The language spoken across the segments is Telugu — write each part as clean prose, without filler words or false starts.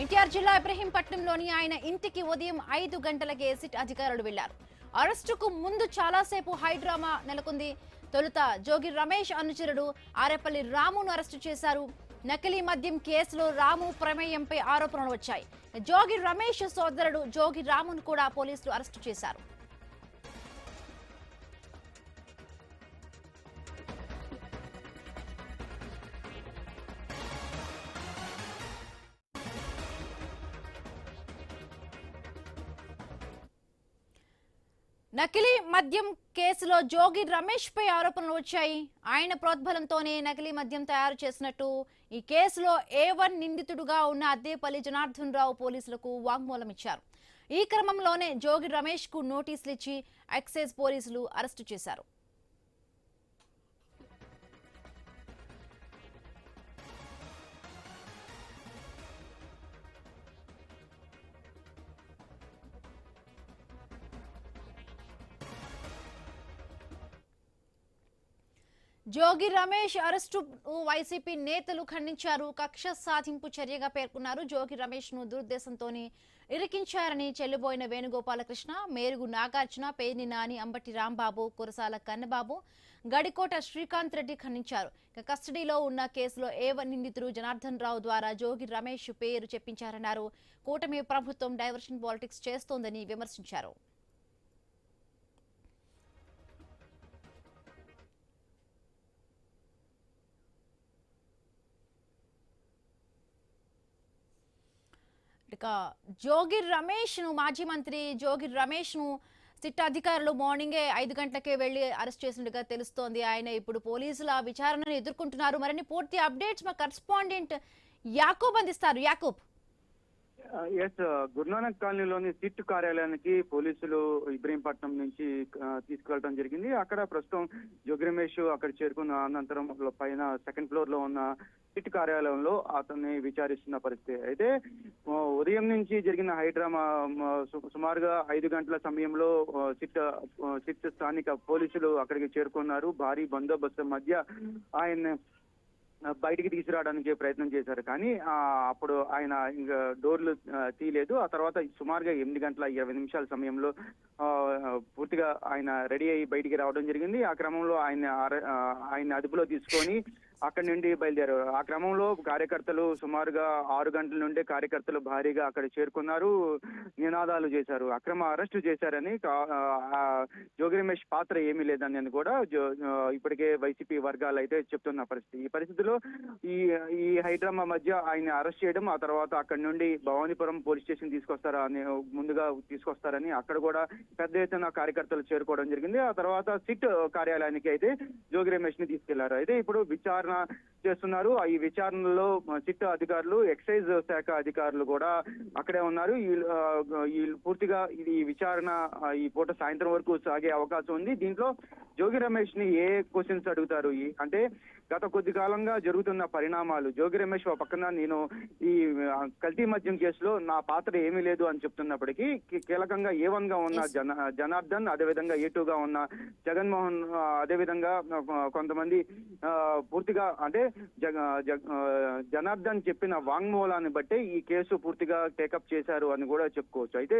ఎన్టీఆర్ జిల్లా ఇబ్రహీంపట్నంలోని ఆయన ఇంటికి ఉదయం 5 గంటలకే సిట్ అధికారులు వెళ్లారు. అరెస్టుకు ముందు చాలాసేపు హైడ్రామా నెలకొంది. తొలుత జోగి రమేష్ అనుచరుడు ఆరేపల్లి రామును అరెస్టు చేశారు. నకిలీ మద్యం కేసులో రాము ప్రమేయంపై ఆరోపణలు వచ్చాయి. జోగి రమేష్ సోదరుడు జోగి రామును కూడా పోలీసులు అరెస్టు చేశారు. నకిలీ మద్యం కేసులో జోగి రమేష్ పై ఆరోపణలు వచ్చాయి. ఆయన ప్రోద్బలంతోనే నకిలీ మద్యం తయారు చేసినట్టు ఈ కేసులో A1 నిందితుడుగా ఉన్న అద్దేపల్లి జనార్దన్ రావు పోలీసులకు వాంగ్మూలం ఇచ్చారు. ఈ క్రమంలోనే జోగి రమేష్ కు నోటీసులు ఇచ్చి ఎక్సైజ్ పోలీసులు అరెస్టు చేశారు. జోగి రమేష్ అరెస్టు వైసీపీ నేతలు ఖండించారు. కక్ష సాధింపు చర్యగా పేర్కొన్నారు. జోగి రమేష్ ను దురుద్దేశంతోనే ఇరికించారని చెల్లిబోయిన వేణుగోపాలకృష్ణ, మేరుగు నాగార్జున, పేర్ని నాని, అంబటి రాంబాబు, కురసాల కన్నబాబు, గడికోట శ్రీకాంత్ రెడ్డి ఖండించారు. కస్టడీలో ఉన్న కేసులో A1 నిందితుడు జనార్దన్ రావు ద్వారా జోగి రమేష్ పేరు చెప్పించారన్నారు. కూటమి ప్రభుత్వం డైవర్షన్ పాలిటిక్స్ చేస్తోందని విమర్శించారు. ఇక జోగి రమేష్ ను మాజీ మంత్రి జోగి రమేష్ ను సిట్ అధికారులు మార్నింగే 5 గంటలకే వెళ్లి అరెస్ట్ చేసినట్టుగా తెలుస్తోంది. ఆయన ఇప్పుడు పోలీసుల విచారణను ఎదుర్కొంటున్నారు. మరిన్ని పూర్తి అప్డేట్స్ మా కరెస్పాండెంట్ యాకూబ్ అందిస్తారు. యాకూబ్. ఎస్, గురునానక్ కాలనీలోని సిట్ కార్యాలయానికి పోలీసులు ఇబ్రహీంపట్నం నుంచి తీసుకువెళ్ళడం జరిగింది. అక్కడ ప్రస్తుతం జోగి రమేష్ అక్కడ చేరుకున్న అనంతరం పైన సెకండ్ ఫ్లోర్ లో ఉన్న సిట్ కార్యాలయంలో అతన్ని విచారిస్తున్న పరిస్థితి. అయితే ఉదయం నుంచి జరిగిన హైడ్రామా సుమారుగా 5 గంటల సమయంలో సిట్ స్థానిక పోలీసులు అక్కడికి చేరుకున్నారు. భారీ బందోబస్తు మధ్య ఆయన బయటికి తీసుకురావడానికి ప్రయత్నం చేశారు. కానీ అప్పుడు ఆయన ఇంకా డోర్లు తీయలేదు. ఆ తర్వాత సుమారుగా 8 గంటల 20 నిమిషాల సమయంలో పూర్తిగా ఆయన రెడీ అయ్యి బయటికి రావడం జరిగింది. ఆ క్రమంలో ఆయన అదుపులో తీసుకొని అక్కడి నుండి బయలుదేరారు. ఆ క్రమంలో కార్యకర్తలు సుమారుగా 6 గంటల నుండే కార్యకర్తలు భారీగా అక్కడ చేరుకున్నారు, నినాదాలు చేశారు, అక్రమ అరెస్టు చేశారని. జోగి రమేష్ పాత్ర ఏమీ లేదని కూడా ఇప్పటికే వైసీపీ వర్గాలు అయితే చెప్తున్న పరిస్థితి. ఈ పరిస్థితిలో ఈ హైడ్రామా మధ్య ఆయన అరెస్ట్ చేయడం, ఆ తర్వాత అక్కడి నుండి భవానీపురం పోలీస్ స్టేషన్ ముందుగా తీసుకొస్తారని అక్కడ కూడా పెద్ద ఎత్తున కార్యకర్తలు చేరుకోవడం జరిగింది. ఆ తర్వాత సిట్ కార్యాలయానికి అయితే జోగి రమేష్ ని తీసుకెళ్లారు. అయితే ఇప్పుడు విచారణ చేస్తున్నారు. ఈ విచారణలో సిట్ అధికారులు, ఎక్సైజ్ శాఖ అధికారులు కూడా అక్కడే ఉన్నారు. ఈ పూర్తిగా ఈ విచారణ ఈ పూట సాయంత్రం వరకు సాగే అవకాశం ఉంది. దీంట్లో జోగి రమేష్ ని ఏ క్వశ్చన్స్ అడుగుతారు అంటే గత కొద్ది కాలంగా జరుగుతున్న పరిణామాలు. జోగి రమేష్ పక్కన నేను ఈ కల్తీ మద్యం కేసులో నా పాత్ర ఏమీ లేదు అని చెప్తున్నప్పటికీ కీలకంగా A1 గా ఉన్న జనార్దన్, అదేవిధంగా A2 గా ఉన్న జగన్మోహన్, అదేవిధంగా కొంతమంది పూర్తిగా అంటే జనార్దన్ చెప్పిన వాంగ్మూలాన్ని బట్టే ఈ కేసు పూర్తిగా టేకప్ చేశారు అని కూడా చెప్పుకోవచ్చు. అయితే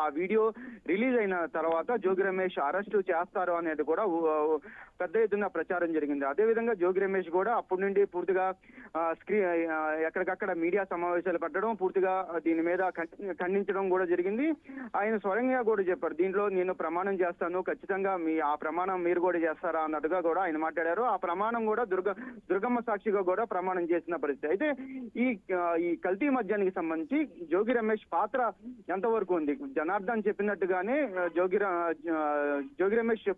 ఆ వీడియో రిలీజ్ అయిన తర్వాత జోగి రమేష్ అరెస్టు చేస్తారు అనేది కూడా పెద్ద ఎత్తున ప్రచారం జరిగింది. అదేవిధంగా జోగి రమేష్ కూడా అప్పటి నుండి పూర్తిగా ఎక్కడికక్కడ మీడియా సమావేశాలు పెట్టడం, పూర్తిగా దీని మీద ఖండించడం కూడా జరిగింది. ఆయన స్వయంగా కూడా చెప్పారు, దీంట్లో నేను ప్రమాణం చేస్తాను, ఖచ్చితంగా ఆ ప్రమాణం మీరు కూడా చేస్తారా అన్నట్టుగా కూడా ఆయన మాట్లాడారు. ఆ ప్రమాణం కూడా దుర్గమ్మ సాక్షిగా కూడా ప్రమాణం చేసిన పరిస్థితి. అయితే ఈ కల్తీ మద్యానికి సంబంధించి జోగి రమేష్ పాత్ర ఎంతవరకు ఉంది? జనార్దన్ చెప్పినట్టుగానే జోగి రమేష్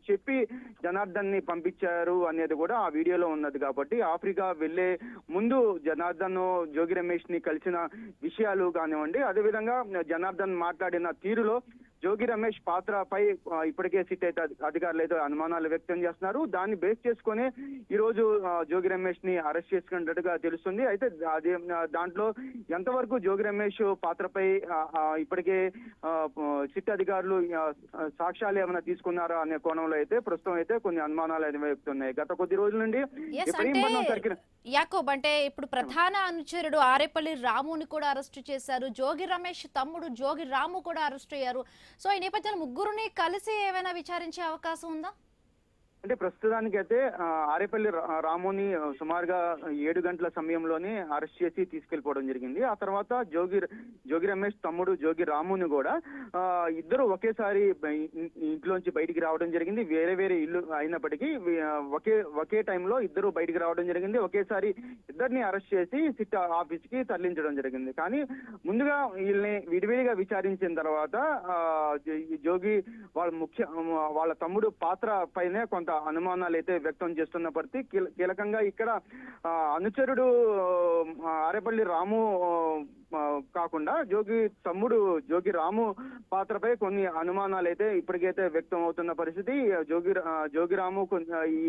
చెప్పి జనార్దన్ ని పంపించారు అనేది కూడా ఆ వీడియోలో ఉన్నది. కాబట్టి ఆఫ్రికా వెళ్లే ముందు జనార్దన్ జోగి రమేష్ ని కలిసిన విషయాలు కానివ్వండి, అదేవిధంగా జనార్దన్ మాట్లాడిన తీరులో జోగి రమేష్ పాత్రపై ఇప్పటికే సిట్ అయితే అధికారులు అయితే అనుమానాలు వ్యక్తం చేస్తున్నారు. దాన్ని బేస్ చేసుకుని ఈ రోజు జోగి రమేష్ ని అరెస్ట్ చేసుకున్నట్టుగా తెలుస్తుంది. అయితే దాంట్లో ఎంతవరకు జోగి రమేష్ పాత్రపై ఇప్పటికే సిట్ అధికారులు సాక్ష్యాలు ఏమైనా తీసుకున్నారా అనే కోణంలో అయితే ప్రస్తుతం అయితే కొన్ని అనుమానాలు వ్యక్తున్నాయి. గత కొద్ది రోజుల నుండి యాకోబ్ అంటే ఇప్పుడు ప్రధాన అనుచరుడు ఆరేపల్లి రాముని కూడా అరెస్టు చేశారు. జోగి రమేష్ తమ్ముడు జోగి రాము కూడా అరెస్ట్ అయ్యారు. సో ఈ నేపథ్యంలో ముగ్గురుని కలిసి ఏమైనా విచారించే అవకాశం ఉందా? అంటే ప్రస్తుతానికైతే ఆరేపల్లి రాముని సుమారుగా 7 గంటల సమయంలోనే అరెస్ట్ చేసి తీసుకెళ్లిపోవడం జరిగింది. ఆ తర్వాత జోగి రమేష్ తమ్ముడు జోగి రాముని కూడా ఇద్దరు ఒకేసారి ఇంట్లోంచి బయటికి రావడం జరిగింది. వేరే వేరే ఇల్లు అయినప్పటికీ ఒకే టైంలో ఇద్దరు బయటికి రావడం జరిగింది. ఒకేసారి ఇద్దరిని అరెస్ట్ చేసి సిట్ ఆఫీస్ కి తరలించడం జరిగింది. కానీ ముందుగా వీళ్ళని విడివిడిగా విచారించిన తర్వాత జోగి వాళ్ళ తమ్ముడు పాత్ర పైనే కొంత అనుమానాలు అయితే వ్యక్తం చేస్తున్న పరిస్థితి. కీలకంగా ఇక్కడ అనుచరుడు ఆరేపల్లి రాము కాకుండా తమ్ముడు జోగి రాము పాత్రపై కొన్ని అనుమానాలు అయితే ఇప్పటికైతే వ్యక్తం అవుతున్న పరిస్థితి. జోగి రాము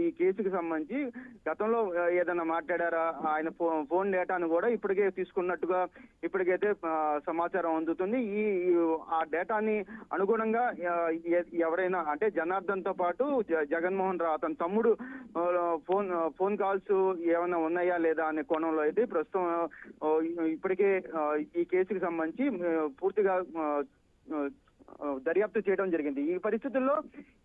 ఈ కేసుకు సంబంధించి గతంలో ఏదైనా మాట్లాడారా, ఆయన ఫోన్ డేటాను కూడా ఇప్పటికే తీసుకున్నట్టుగా ఇప్పటికైతే సమాచారం అందుతుంది. ఆ డేటాని అనుగుణంగా ఎవరైనా అంటే జనార్దన్ తో పాటు జగన్మోహన్ రావు అతని తమ్ముడు ఫోన్ కాల్స్ ఏమైనా ఉన్నాయా లేదా అనే కోణంలో అయితే ప్రస్తుతం ఇప్పటికే ఈ కేసుకి సంబంధించి పూర్తిగా దర్యాప్తు చేయడం జరిగింది. ఈ పరిస్థితుల్లో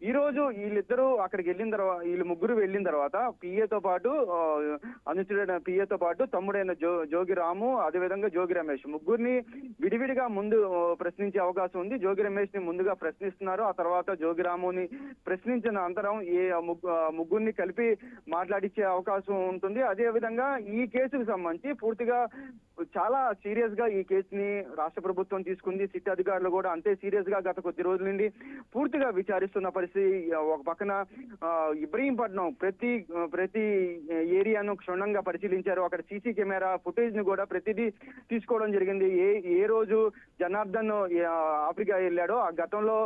ఈ రోజు వీళ్ళిద్దరూ అక్కడికి వెళ్ళిన తర్వాత వీళ్ళు ముగ్గురు వెళ్ళిన తర్వాత పిఏతో పాటు అనుచరుడైన పిఏతో పాటు తమ్ముడైన జోగి రాము అదేవిధంగా జోగి రమేష్ ముగ్గురిని విడివిడిగా ముందు ప్రశ్నించే అవకాశం ఉంది. జోగి రమేష్ ని ముందుగా ప్రశ్నిస్తున్నారు. ఆ తర్వాత జోగి రాముని ప్రశ్నించిన అనంతరం ముగ్గురిని కలిపి మాట్లాడించే అవకాశం ఉంటుంది. అదే విధంగా ఈ కేసుకు సంబంధించి పూర్తిగా చాలా సీరియస్ గా ఈ కేసుని రాష్ట్ర ప్రభుత్వం తీసుకుంది. సిట్ అధికారులు కూడా అంతే సీరియస్ గా గత కొద్ది రోజుల నుండి పూర్తిగా విచారిస్తున్న పరిస్థితి. ఒక పక్కన ఇబ్రహీంపట్నం ప్రతి ఏరియాను క్షుణ్ణంగా పరిశీలించారు. అక్కడ సీసీ కెమెరా ఫుటేజ్ ని కూడా ప్రతిదీ తీసుకోవడం జరిగింది. ఏ రోజు జనార్దన్ ఆఫ్రికా వెళ్ళాడో ఆ గతంలో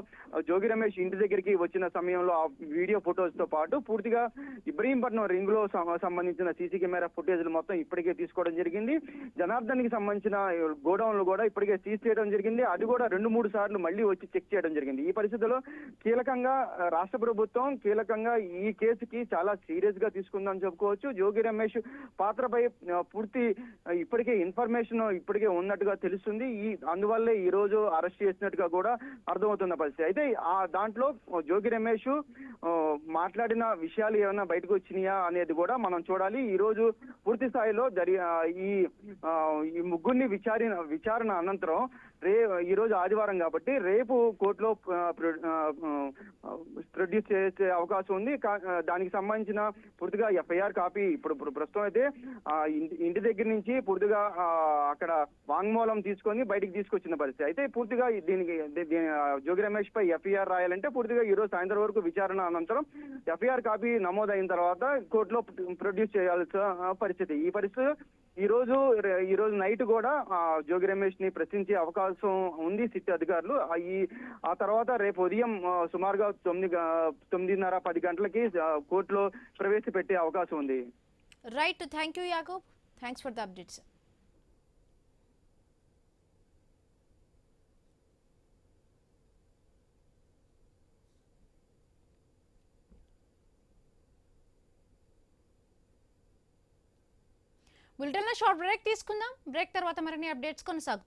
జోగి రమేష్ ఇంటి దగ్గరికి వచ్చిన సమయంలో ఆ వీడియో ఫొటోస్ తో పాటు పూర్తిగా ఇబ్రహీంపట్నం రింగ్ లో సంబంధించిన సీసీ కెమెరా ఫుటేజ్లు మొత్తం ఇప్పటికే తీసుకోవడం జరిగింది. జనార్దన్ కి సంబంధించిన గోడౌన్లు కూడా ఇప్పటికే సీజ్ చేయడం జరిగింది. అది కూడా 2-3 సార్లు మళ్ళీ వచ్చి చెక్ చేయడం జరిగింది. ఈ పరిస్థితుల్లో కీలకంగా రాష్ట్ర ప్రభుత్వం ఈ కేసుకి చాలా సీరియస్ గా తీసుకుందని చెప్పుకోవచ్చు. జోగి రమేష్ పాత్రపై పూర్తి ఇప్పటికే ఇన్ఫర్మేషన్ ఇప్పటికే ఉన్నట్టుగా తెలుస్తుంది. అందువల్లే ఈ రోజు అరెస్ట్ చేసినట్టుగా కూడా అర్థమవుతున్న పరిస్థితి. అయితే ఆ దాంట్లో జోగి రమేష్ మాట్లాడిన విషయాలు ఏమైనా బయటకు వచ్చినాయా అనేది కూడా మనం చూడాలి. ఈ రోజు పూర్తి స్థాయిలో ఈ ముగ్గురిని విచారణ అనంతరం ఈ రోజు ఆదివారం కాబట్టి రేపు కోర్టులో ప్రొడ్యూస్ చేసే అవకాశం ఉంది. దానికి సంబంధించిన పూర్తిగా ఎఫ్ఐఆర్ కాపీ ఇప్పుడు ప్రస్తుతం అయితే ఇంటి దగ్గర నుంచి పూర్తిగా అక్కడ వాంగ్మూలం తీసుకొని బయటికి తీసుకొచ్చిన పరిస్థితి. అయితే పూర్తిగా దీనికి జోగి రమేష్ పై ఎఫ్ఐఆర్ రాయాలంటే పూర్తిగా ఈ రోజు సాయంత్రం వరకు విచారణ అనంతరం ఎఫ్ఐఆర్ కాపీ నమోదైన తర్వాత కోర్టులో ప్రొడ్యూస్ చేయాల్సిన పరిస్థితి. ఈ పరిస్థితి ఈ రోజు నైట్ కూడా జోగి రమేష్ ని ప్రశ్నించే అవకాశం ఉంది సిట్ అధికారులు. ఆ తర్వాత రేపు ఉదయం సుమారుగా 9:30-10 గంటలకి కోర్టులో ప్రవేశపెట్టే అవకాశం ఉంది. Right, thank you Yakob, thanks for the updates. బులెటిన్లో షార్ట్ బ్రేక్ తీసుకుందాం. బ్రేక్ తర్వాత మరిన్ని అప్డేట్స్ కొనసాగుతాయి.